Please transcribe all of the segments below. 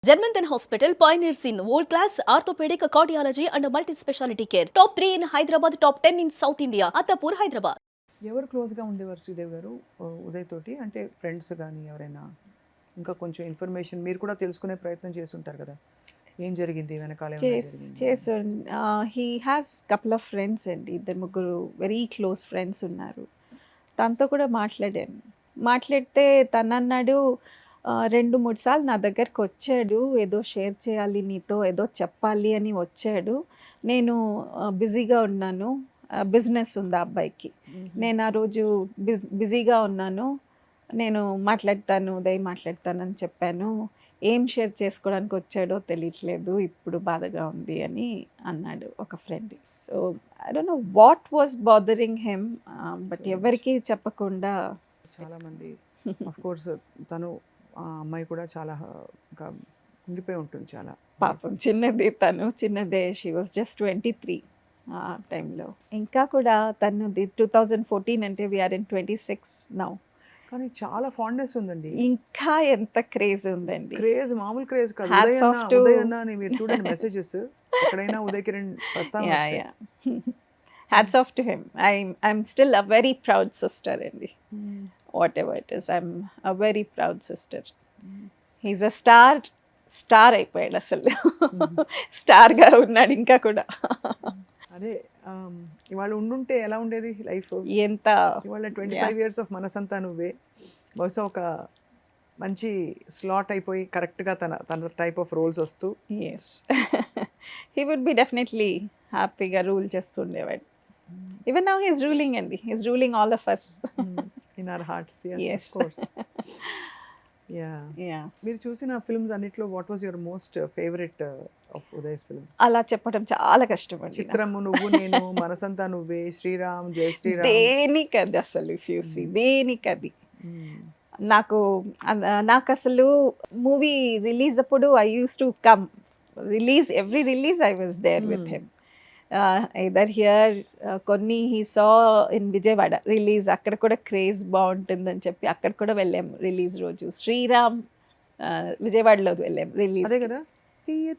Germanton Hospital pioneers in world-class orthopedic cardiology and multi-specialty care. Top 3 in Hyderabad, top 10 in South India. Attapur, Hyderabad. ఎవరు క్లోజ్గా ఉండేవారు శ్రీదేవి గారు ఉదయ్ తోటి? అంటే friends కానీ ఎవరైనా? ఇంకా కొంచెం ఇన్ఫర్మేషన్ మీరు కూడా తెలుసుకునే ప్రయత్నం చేసి ఉంటారు కదా, ఏం జరిగింది వెనకాల, ఏమైనా జరిగింది? చేసాను. He has couple of friends అండి, ఇద్దరు ముగ్గురు వెరీ క్లోజ్ ఫ్రెండ్స్ ఉన్నారు. తనతో కూడా మాట్లాడాను. మాట్లాడితే తను అన్నాడు, 2-3 సార్లు నా దగ్గరకు వచ్చాడు, ఏదో షేర్ చేయాలి నీతో, ఏదో చెప్పాలి అని వచ్చాడు. నేను బిజీగా ఉన్నాను, బిజినెస్ ఉంది ఆ అబ్బాయికి. నేను ఆ రోజు బిజీగా ఉన్నాను, నేను మాట్లాడతాను, ఉదయ్ మాట్లాడతానని చెప్పాను. ఏం షేర్ చేసుకోవడానికి వచ్చాడో తెలియట్లేదు, ఇప్పుడు బాధగా ఉంది అని అన్నాడు ఒక friend. So I don't know what was bothering him, but ఎవరికి చెప్పకుండా చాలామంది ఆఫ్ కోర్స్ తను ఆ అమ్మాయి కూడా చాలా ఇంకా కుంగిపోయి ఉంటుంది చాలా. పాపం చిన్నదే, షీ వాజ్ జస్ట్ 23 ఆ టైంలో. ఇంకా కూడా తనది 2014 అంటే వీఆర్ ఇన్ 26 నౌ. కానీ చాలా ఫాండ్నెస్ ఉందండి, ఇంకా ఎంత క్రేజ్ ఉందండి. క్రేజ్ మామూలు క్రేజ్ కాదు. Hats off to- ఉదయ్ అన్న అని మీరు చూడండి మెసేజెస్ ఎక్కడైనా ఉదయ్ కిరణ్ ప్రస్తావన వస్తాయి. Hats off to him. I'm still a very proud sister అండి. Whatever it is, I'm a very proud sister. He's a star అయిపోయాడు అసలు. స్టార్గా ఉన్నాడు ఇంకా కూడా. అదే ఇవాళ ఉండుంటే ఎలా ఉండేది లైఫ్? ఎంత ఇవాళ 25 years ఆఫ్ మనసంతా నువ్వే, బహుశా ఒక మంచి స్లాట్ అయిపోయి కరెక్ట్గా తన టైప్ ఆఫ్ రోల్స్ వస్తూ. Yes, he would be definitely హ్యాపీగా రూల్ చేస్తుండేవాడు. ఈవెన్ నౌ హీస్ రూలింగ్ అండి, he's ruling all of us in our hearts. Yes. Yeah మీరు చూసిన ఫిల్మ్స్ అన్నిట్లో what was your most favourite of Uday's films? అలా చెప్పడం చాలా కష్టం అండి. చిత్రము, నువ్వు నేను, మనసంతా నువ్వే, శ్రీరామ్, జై శ్రీరామ్. దేనికది అసలు, ఇఫ్ యూ సీ, దేనికది. నాకు అసలు మూవీ రిలీజ్ అప్పుడు I used to come every release I was there with him. Either here, కొన్ని he saw in Vijayawada release, అక్కడ కూడా క్రేజ్ బాగుంటుందని చెప్పి అక్కడ కూడా వెళ్ళాం రిలీజ్ రోజు. శ్రీరామ్ విజయవాడలో వెళ్ళాం రిలీజ్. అదే కదా,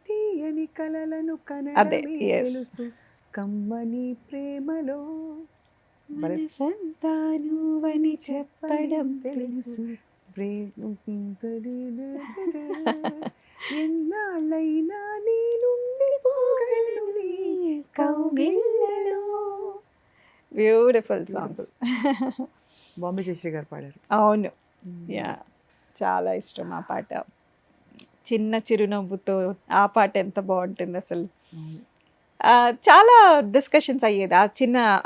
తీయని కలలను అదే, yes. తెలుసు కమ్మని ప్రేమలో మనసంతానువని చెప్పడం తెలుసు. ఎన్నాళ్ళైనా నీ నుండి పోగలను నీ కౌగిళ్ళలో. Beautiful songs. బాంబే జయశ్రీ గారు పాడారు. అవును, యా, చాలా ఇష్టం ఆ పాట. చిన్న చిరునవ్వుతో ఆ పాట ఎంత బాగుంటుంది అసలు. చాలా డిస్కషన్స్ అయ్యేది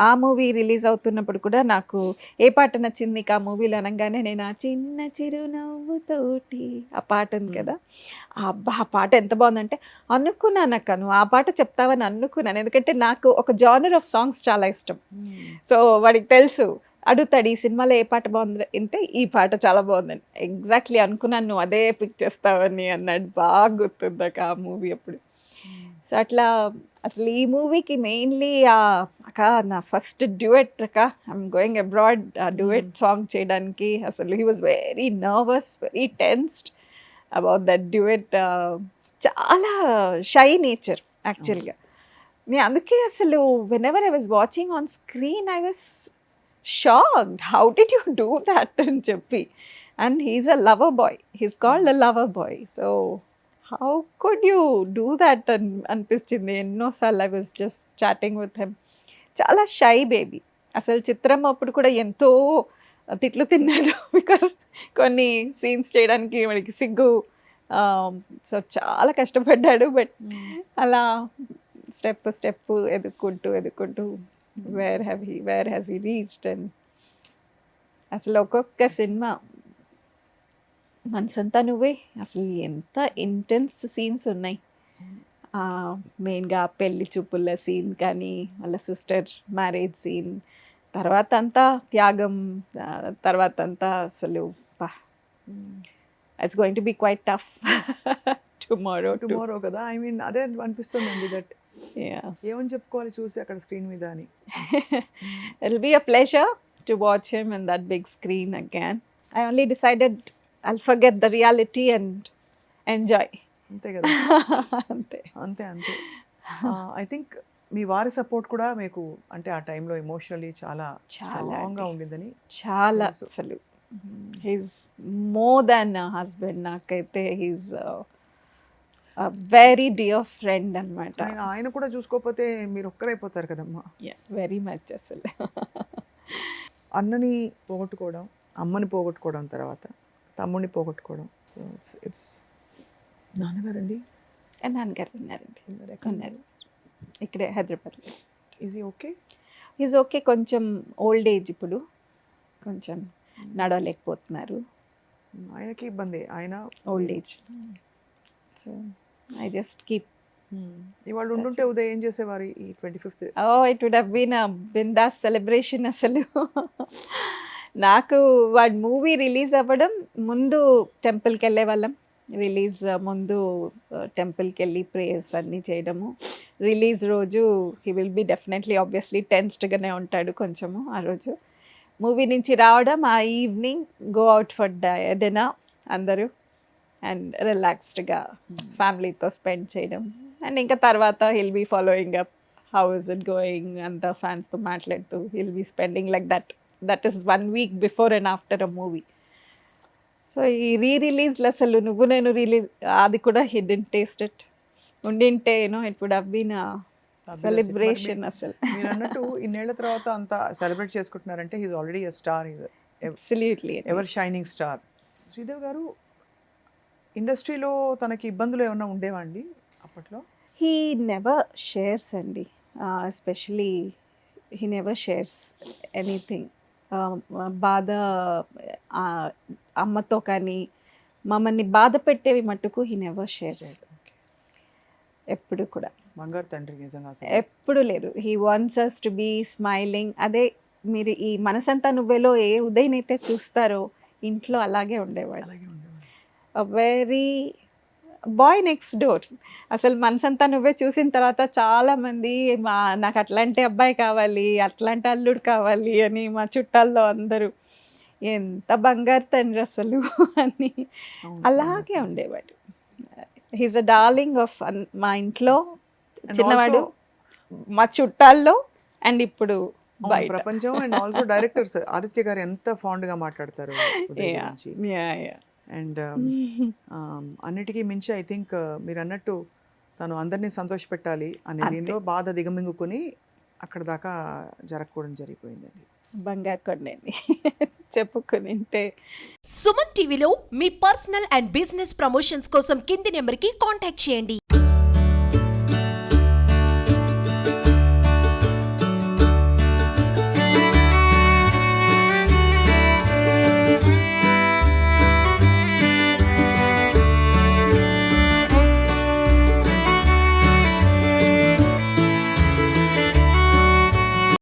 ఆ మూవీ రిలీజ్ అవుతున్నప్పుడు కూడా. నాకు ఏ పాట నచ్చింది ఆ మూవీలో అనగానే నేను ఆ చిన్న చిరునవ్వుతోటి ఆ పాట ఉంది కదా, ఆ పాట ఎంత బాగుందంటే అనుకున్నాను అక్క, నువ్వు ఆ పాట చెప్తావని అనుకున్నాను. ఎందుకంటే నాకు ఒక జానర్ ఆఫ్ సాంగ్స్ చాలా ఇష్టం. సో వాడికి తెలుసు, అడుగుతాడు ఈ సినిమాలో ఏ పాట బాగుంది అంటే ఈ పాట చాలా బాగుందని. ఎగ్జాక్ట్లీ అనుకున్నాను నువ్వు అదే పిక్ చేస్తావని అన్నాడు. బాగా గుర్తుంది ఆ మూవీ అప్పుడు. సో అట్లా అసలు ఈ మూవీకి మెయిన్లీ అక్క నా ఫస్ట్ డ్యూయట్ అక్క, I'm going abroad duet song చేయడానికి. అసలు he was very nervous, very tensed about that duet. చాలా షై నేచర్ యాక్చువల్గా. నేను అందుకే అసలు whenever I was watching on screen I was shocked, how did you do that అని చెప్పి. And he's a lover boy, he's called a lover boy. So how could you do that అనిపించింది ఎన్నోసార్లు. I was just chatting with him. చాలా shy baby. అసలు చిత్రం అప్పుడు కూడా ఎంతో తిట్లు తిన్నాడు బికాస్ కొన్ని సీన్స్ చేయడానికి వాడికి సిగ్గు. సో చాలా కష్టపడ్డాడు. బట్ అలా స్టెప్ ఎదుక్కుంటూ where has he reached. And అసలు ఒక్కొక్క సినిమా మనసంతా నువ్వే అసలు ఎంత ఇంటెన్స్ సీన్స్ ఉన్నాయి. మెయిన్గా పెళ్లి చూపుల సీన్ కానీ, వాళ్ళ సిస్టర్ మ్యారేజ్ సీన్, తర్వాత అంతా త్యాగం, తర్వాత అంతా అసలు it's going to be quite tough tomorrow కదా. ఐ మీన్ అదే అనిపిస్తుందండి, దట్ ఏమని చెప్పుకోవాలి చూసి అక్కడ స్క్రీన్ మీద అని. It'll be a pleasure to watch him in that big screen again. I only decided I'll forget the reality and enjoy. అంతే కదా. అంతే. అంతే అంతే. ఐ థింక్ మీ వారి సపోర్ట్ కూడా మీకు అంటే ఆ టైంలో ఎమోషనలీ చాలా చాలా స్ట్రాంగ్గా అండి. ఉండిందని చాలా తెలుసు. అసలు హీస్ మోర్ దాన్ హస్బెండ్. నాకైతే హీస్ వెరీ డియర్ ఫ్రెండ్ అనమాట. ఆయన కూడా చూసుకోకపోతే మీరు ఒక్కరైపోతారు కదమ్మా. వెరీ మచ్ అసలు. అన్నని పోగొట్టుకోవడం, అమ్మని పోగొట్టుకోవడం, తర్వాత తమ్ముడిని పోగొట్టుకోవడం. ఇట్స్ నాన్నగారండి నాన్నగారు ఉన్నారండి, ఉన్నారు ఇక్కడే హైదరాబాద్లో. Easy okay. Is okay. కొంచెం ఓల్డ్ ఏజ్ ఇప్పుడు, కొంచెం నడవలేకపోతున్నారు. ఆయనకి ఇబ్బంది, ఆయన old age. So I just keep. ఇవాళ ఉండుంటే ఉదయం ఏం చేసేవారు ఈ 25th? It would have been bindaas celebration అసలు. నాకు వాడి మూవీ రిలీజ్ అవ్వడం ముందు టెంపుల్కి వెళ్ళే వాళ్ళం. రిలీజ్ ముందు టెంపుల్కి వెళ్ళి ప్రేయర్స్ అన్నీ చేయడము. రిలీజ్ రోజు he will be definitely obviously టెన్స్డ్గానే ఉంటాడు కొంచెము ఆ రోజు. మూవీ నుంచి రావడం, ఆ evening go out for dinner అందరూ అండ్ రిలాక్స్డ్గా ఫ్యామిలీతో స్పెండ్ చేయడం. అండ్ ఇంకా తర్వాత he'll be following up how is it going, అంత ఫ్యాన్స్తో మాట్లాడుతూ he'll be spending like that is 1 week before and after a movie. So ఈ రిలీజ్లు అసలు నువ్వు నేను రిలీజ్ అది కూడా హి డిడ్ంట్ టేస్ట్ ఇట్. ఉండింటే it would have been celebration అసలు. మీరు అన్నట్టు ఇన్నేళ్ల తర్వాత అంత సెలబ్రేట్ చేసుకుంటున్నారంటే he's already a star, absolutely. Ever shining star. Sridevi గారు ఇండస్ట్రీలో తనకి ఇబ్బందులు ఏమైనా ఉండేవా అండి అప్పట్లో? హీ నెవర్ షేర్స్ అండి, especially he never shares anything. బాధ అమ్మతో కానీ మమ్మల్ని బాధ పెట్టేవి మట్టుకు హీ నెవర్ షేర్స్. ఎప్పుడు కూడా బంగారు తండ్రి నిజంగా అసలు. ఎప్పుడు లేదు. He wants us to be smiling. అదే మీరు ఈ మనసంతా నువ్వేలో ఏ ఉదయం అయితే చూస్తారో ఇంట్లో అలాగే ఉండేవాడు. అలాగే ఉండేవాడు. Very boy next door. అసలు మనసంతా నువ్వే చూసిన తర్వాత చాలామంది నాకు అట్లాంటి అబ్బాయి కావాలి, అట్లాంటి అల్లుడు కావాలి అని మా చుట్టాల్లో అందరూ ఎంత బంగారు తండ్రి అసలు అని అవును. అలాగే ఉండేవాడు. హీజ్ అ డార్లింగ్ ఆఫ్ మా ఇంట్లో And చిన్నవాడు, also- మా చుట్టాల్లో అండ్ ఇప్పుడు అవును, బయట. ప్రపంచం. అండ్ ఆల్సో డైరెక్టర్స్ ఆదిత్య గారు ఎంత ఫాండ్ గా మాట్లాడతారు ఉదయ్ Yeah, గురించి. yeah, yeah. అండ్ అన్నిటికీ మించి ఐ థింక్ మీరు అన్నట్టు తను అందరినీ సంతోషపెట్టాలి అనే అంతే. దీంతో బాధ దిగమింగుకొని అక్కడ దాకా జరగకూడదు జరిగిపోయిందండి. బంగారు కొండని చెప్పుకునింటే. సుమన్ టీవీలో మీ పర్సనల్ అండ్ బిజినెస్ ప్రమోషన్స్ కోసం కింది నెంబర్కి కాంటాక్ట్ చేయండి.